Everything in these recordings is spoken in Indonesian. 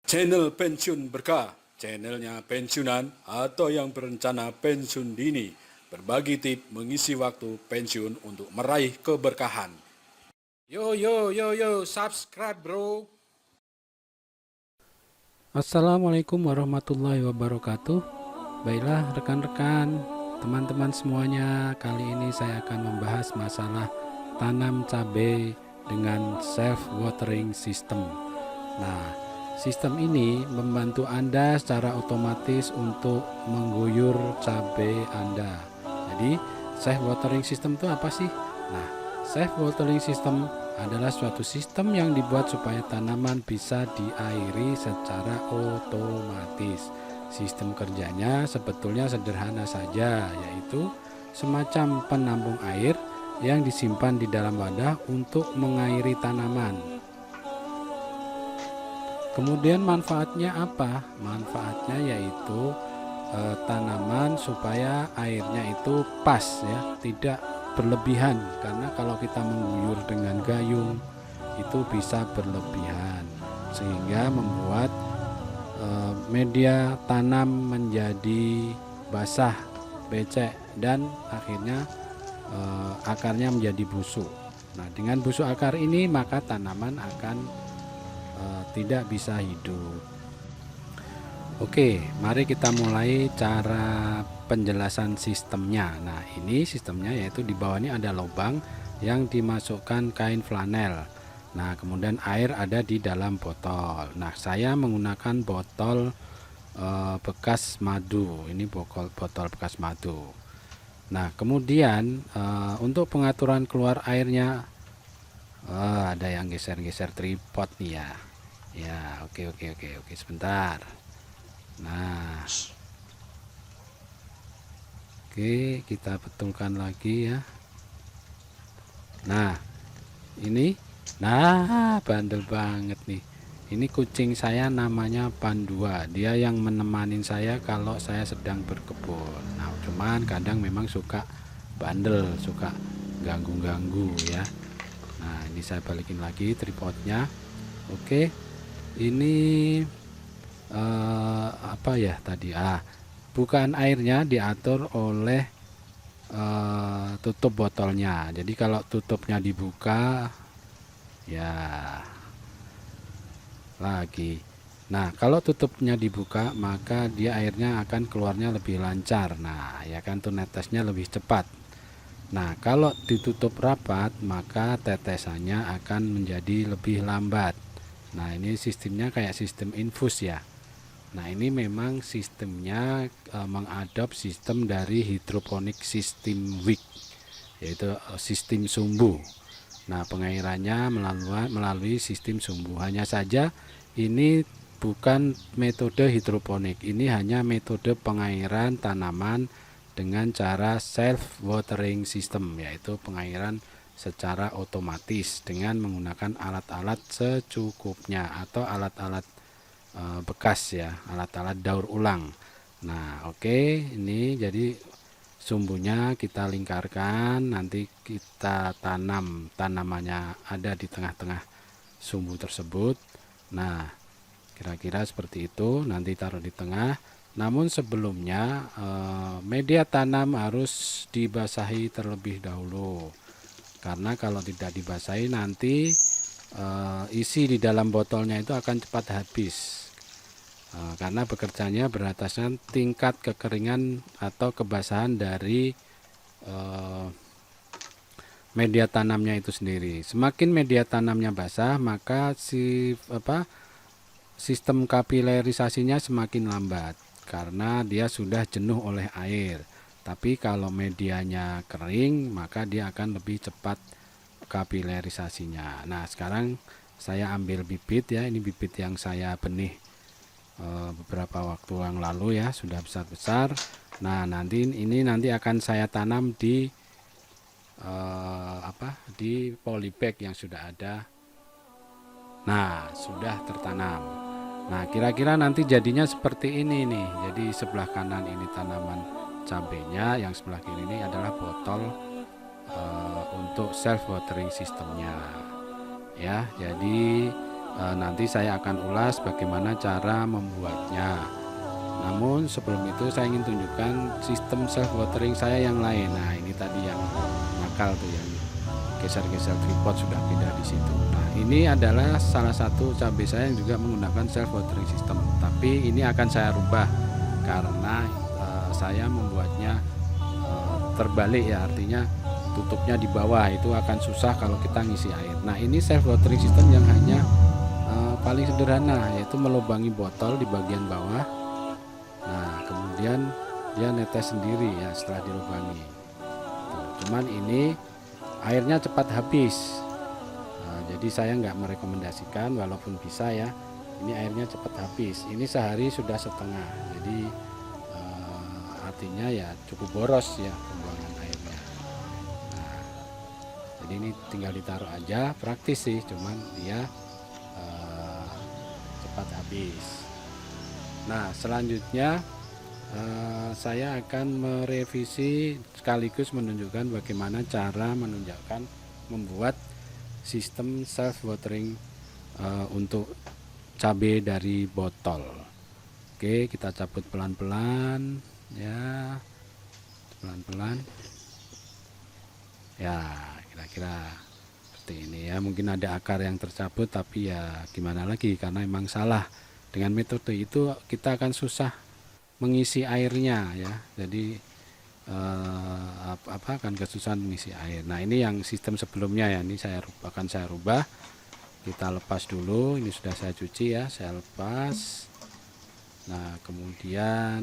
Channel Pensiun Berkah, channelnya pensiunan atau yang berencana pensiun dini, berbagi tip mengisi waktu pensiun untuk meraih keberkahan. Yo yo yo yo, subscribe bro. Assalamualaikum warahmatullahi wabarakatuh. Baiklah rekan-rekan, teman-teman semuanya, kali ini saya akan membahas masalah tanam cabai dengan self watering system. Nah, sistem ini membantu Anda secara otomatis untuk mengguyur cabai Anda. Jadi, self watering system itu apa sih? Nah, self watering system adalah suatu sistem yang dibuat supaya tanaman bisa diairi secara otomatis. Sistem kerjanya sebetulnya sederhana saja, yaitu semacam penampung air yang disimpan di dalam wadah untuk mengairi tanaman. Kemudian manfaatnya apa? Manfaatnya yaitu tanaman supaya airnya itu pas ya, tidak berlebihan, karena kalau kita mengguyur dengan gayung itu bisa berlebihan sehingga membuat media tanam menjadi basah, becek, dan akhirnya akarnya menjadi busuk. Nah, dengan busuk akar ini maka tanaman akan tidak bisa hidup. Oke, mari kita mulai cara penjelasan sistemnya. Nah, ini sistemnya yaitu di bawah ini ada lubang yang dimasukkan kain flanel. Nah, kemudian air ada di dalam botol. Nah, saya menggunakan botol bekas madu. Ini botol bekas madu. Nah, kemudian untuk pengaturan keluar airnya, ada yang geser-geser tripod nih ya. Ya, oke, sebentar. Nah, oke, kita betulkan lagi ya. Nah, ini, bandel banget nih. Ini kucing saya namanya Pandua. Dia yang menemani saya kalau saya sedang berkebun. Nah, cuman kadang memang suka bandel, suka ganggu-ganggu ya. Nah, ini saya balikin lagi tripodnya. Oke, ini apa ya tadi? Bukaan airnya diatur oleh tutup botolnya. Jadi kalau tutupnya dibuka, ya lagi. Nah, kalau tutupnya dibuka, maka dia airnya akan keluarnya lebih lancar. Nah, ya kan, tuh netesnya lebih cepat. Nah, kalau ditutup rapat, maka tetesannya akan menjadi lebih lambat. Nah, ini sistemnya kayak sistem infus ya. Nah, ini memang sistemnya mengadop sistem dari hidroponik sistem WIC, yaitu sistem sumbu. Nah, pengairannya melalui sistem sumbu. Hanya saja ini bukan metode hidroponik, ini hanya metode pengairan tanaman dengan cara self watering system, yaitu pengairan secara otomatis dengan menggunakan alat-alat secukupnya atau alat-alat bekas ya, alat-alat daur ulang. Nah, oke, ini jadi sumbunya kita lingkarkan, nanti kita tanam tanamannya ada di tengah-tengah sumbu tersebut. Nah, kira-kira seperti itu, nanti taruh di tengah. Namun sebelumnya media tanam harus dibasahi terlebih dahulu, karena kalau tidak dibasahi nanti isi di dalam botolnya itu akan cepat habis. Karena bekerjanya berdasarkan tingkat kekeringan atau kebasahan dari media tanamnya itu sendiri. Semakin media tanamnya basah, maka sistem kapilerisasinya semakin lambat karena dia sudah jenuh oleh air. Tapi kalau medianya kering, maka dia akan lebih cepat kapilerisasinya. Nah, sekarang saya ambil bibit ya, ini bibit yang saya benih beberapa waktu yang lalu ya, sudah besar-besar. Nah, nanti akan saya tanam di di polybag yang sudah ada. Nah, sudah tertanam. Nah, kira-kira nanti jadinya seperti ini nih. Jadi sebelah kanan ini tanaman cabenya, yang sebelah kiri ini adalah botol untuk self watering sistemnya. Ya, jadi nanti saya akan ulas bagaimana cara membuatnya. Namun sebelum itu saya ingin tunjukkan sistem self watering saya yang lain. Nah, ini tadi yang nakal tuh, yang geser-geser tripod sudah pindah di situ. Nah, ini adalah salah satu cabai saya yang juga menggunakan self watering system, tapi ini akan saya rubah karena saya membuatnya terbalik ya, artinya tutupnya di bawah, itu akan susah kalau kita ngisi air. Nah, ini self watering system yang hanya paling sederhana, yaitu melubangi botol di bagian bawah. Nah, kemudian dia netes sendiri ya setelah dilubangi. Tuh, cuman ini airnya cepat habis. Nah, jadi saya nggak merekomendasikan, walaupun bisa ya. Ini airnya cepat habis. Ini sehari sudah setengah. Jadi artinya ya cukup boros ya pembuangan airnya. Nah, jadi ini tinggal ditaruh aja, praktis sih, cuman dia cepat habis. Nah, selanjutnya saya akan merevisi sekaligus menunjukkan bagaimana cara membuat sistem self watering untuk cabai dari botol. Oke, kita cabut pelan-pelan ya, pelan-pelan ya, kira-kira seperti ini ya. Mungkin ada akar yang tercabut, tapi ya gimana lagi, karena memang salah. Dengan metode itu kita akan susah mengisi airnya ya, jadi akan kesusahan mengisi air. Nah, ini yang sistem sebelumnya ya, ini akan saya rubah. Kita lepas dulu, ini sudah saya cuci ya, saya lepas. Nah, kemudian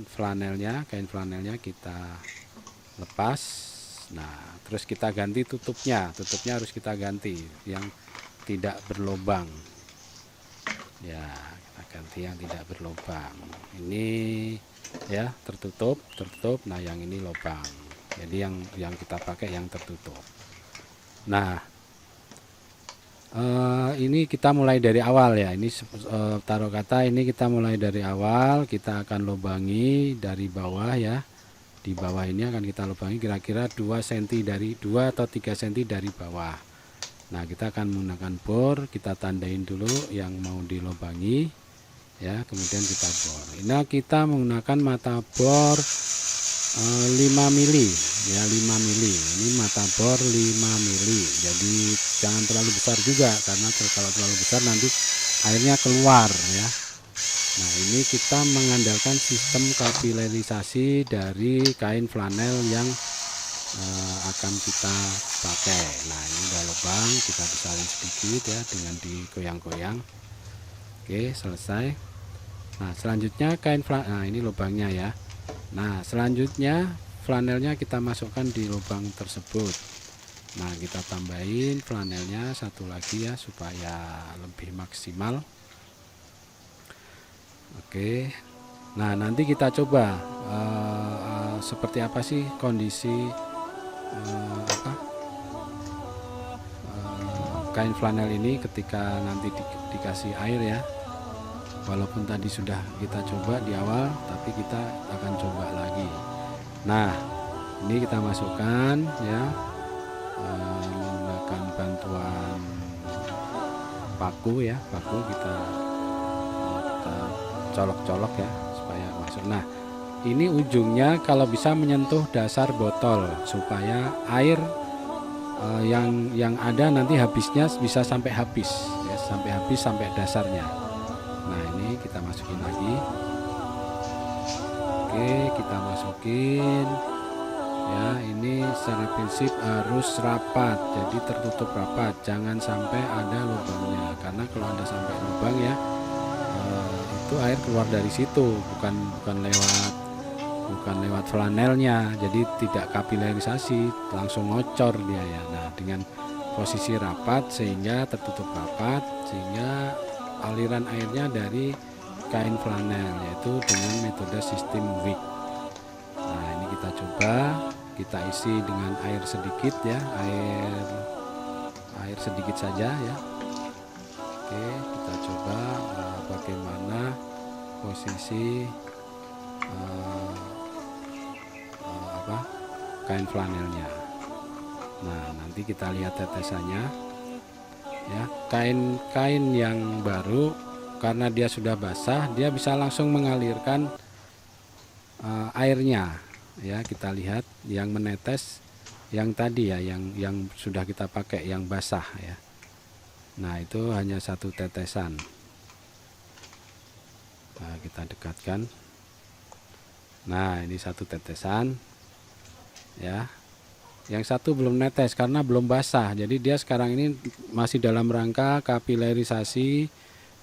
kain flanelnya kita lepas. Nah, terus kita ganti tutupnya harus kita ganti yang tidak berlubang ya, kita ganti yang tidak berlubang. Ini ya tertutup. Nah, yang ini lubang, jadi yang kita pakai yang tertutup. Nah, ini kita mulai dari awal ya, ini taruh kata ini kita mulai dari awal. Kita akan lubangi dari bawah ya, di bawah ini akan kita lubangi kira-kira 2 atau 3 cm dari bawah. Nah, kita akan menggunakan bor, kita tandain dulu yang mau dilubangi ya, kemudian kita bor. Nah, kita menggunakan mata bor 5 mili ya, 5 mili. Ini mata bor 5 mili. Jadi jangan terlalu besar juga, karena kalau terlalu besar nanti airnya keluar ya. Nah, ini kita mengandalkan sistem kapilerisasi dari kain flanel yang akan kita pakai. Nah, ini udah lubang, kita besarkan sedikit ya dengan digoyang-goyang. Oke, selesai. Nah, selanjutnya nah ini lubangnya ya. Nah, selanjutnya flanelnya kita masukkan di lubang tersebut. Nah, kita tambahin flanelnya satu lagi ya, supaya lebih maksimal. Oke. Nah, nanti kita coba seperti apa sih kondisi kain flanel ini ketika nanti dikasih air ya. Walaupun tadi sudah kita coba di awal, tapi kita akan coba lagi. Nah, ini kita masukkan ya, menggunakan bantuan paku ya, kita colok-colok ya supaya masuk. Nah, ini ujungnya kalau bisa menyentuh dasar botol supaya air yang ada nanti habisnya bisa sampai habis ya, sampai dasarnya. Nah, ini kita masukin lagi. Oke, kita masukin ya. Ini secara prinsip harus rapat, jadi tertutup rapat, jangan sampai ada lubangnya, karena kalau ada sampai lubang ya, itu air keluar dari situ, bukan lewat flanelnya, jadi tidak kapilerisasi, langsung ngocor dia ya. Nah, dengan posisi rapat sehingga tertutup rapat, sehingga aliran airnya dari kain flanel, yaitu dengan metode sistem wick. Nah, ini kita coba, kita isi dengan air sedikit ya, air sedikit saja ya. Oke, kita coba bagaimana posisi kain flanelnya. Nah, nanti kita lihat tetesannya. ya. Kain yang baru karena dia sudah basah, dia bisa langsung mengalirkan airnya, ya. Kita lihat yang menetes yang tadi ya, yang sudah kita pakai yang basah ya. Nah, itu hanya satu tetesan. Nah, kita dekatkan. Nah, ini satu tetesan ya. Yang satu belum netes karena belum basah. Jadi dia sekarang ini masih dalam rangka kapilerisasi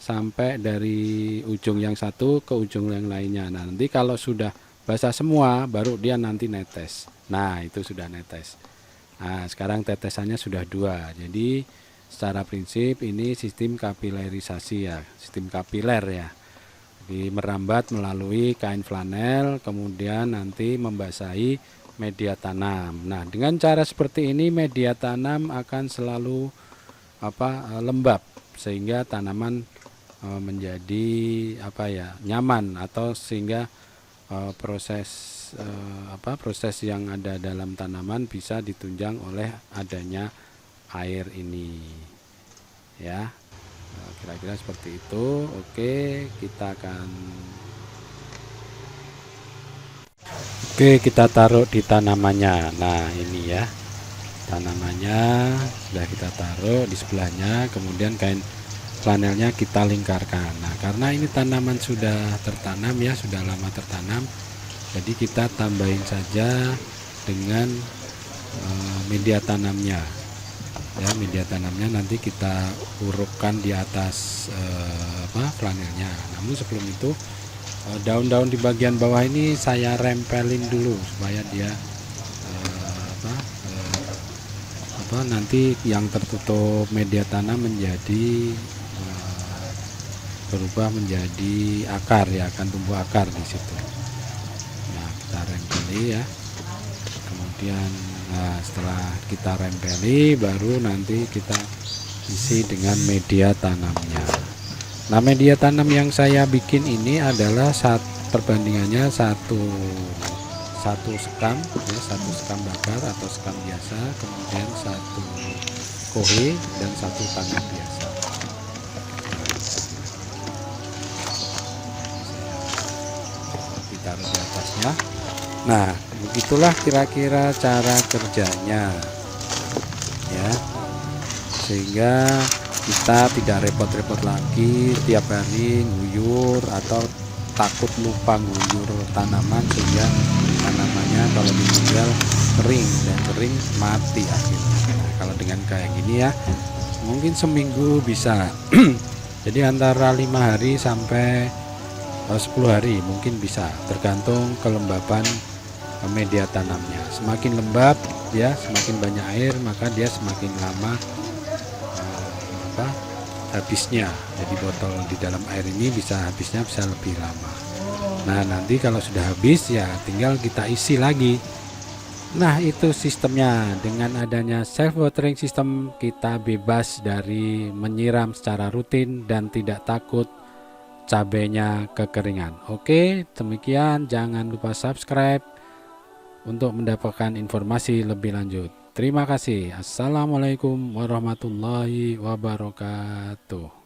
sampai dari ujung yang satu ke ujung yang lainnya. Nah, nanti kalau sudah basah semua baru dia nanti netes. Nah, itu sudah netes. Nah, sekarang tetesannya sudah 2. Jadi secara prinsip ini sistem kapilerisasi ya, sistem kapiler ya. Jadi merambat melalui kain flanel, kemudian nanti membasahi media tanam. Nah, dengan cara seperti ini media tanam akan selalu lembab sehingga tanaman menjadi nyaman, atau sehingga proses yang ada dalam tanaman bisa ditunjang oleh adanya air ini ya. Kira-kira seperti itu. Oke, kita taruh di tanamannya. Nah, ini ya tanamannya sudah kita taruh di sebelahnya, kemudian kain flanelnya kita lingkarkan. Nah, karena ini tanaman sudah tertanam ya, sudah lama tertanam, jadi kita tambahin saja dengan media tanamnya ya. Media tanamnya nanti kita urupkan di atas flanelnya. Namun sebelum itu daun-daun di bagian bawah ini saya rempelin dulu supaya dia nanti yang tertutup media tanam menjadi berubah menjadi akar ya, akan tumbuh akar di situ. Nah, kita rempeli ya. Kemudian setelah kita rempeli baru nanti kita isi dengan media tanamnya. Nah, media tanam yang saya bikin ini adalah perbandingannya satu sekam ya, satu sekam bakar atau sekam biasa, kemudian satu kohe dan satu tanah biasa. Ditaruh di atasnya. Nah, begitulah kira-kira cara kerjanya ya, sehingga kita tidak repot-repot lagi tiap hari nguyur atau takut lupa nguyur tanaman, sehingga tanamannya kalau ditinggal kering dan kering mati akhirnya. Nah, kalau dengan kayak gini ya mungkin seminggu bisa jadi antara 5 hari sampai 10 hari mungkin bisa, tergantung kelembaban media tanamnya. Semakin lembab ya, semakin banyak air, maka dia semakin lama habisnya. Jadi botol di dalam air ini habisnya bisa lebih lama. Nah, nanti kalau sudah habis ya tinggal kita isi lagi. Nah, itu sistemnya. Dengan adanya self watering system, kita bebas dari menyiram secara rutin dan tidak takut cabenya kekeringan. Oke, demikian. Jangan lupa subscribe untuk mendapatkan informasi lebih lanjut. Terima kasih. Assalamualaikum warahmatullahi wabarakatuh.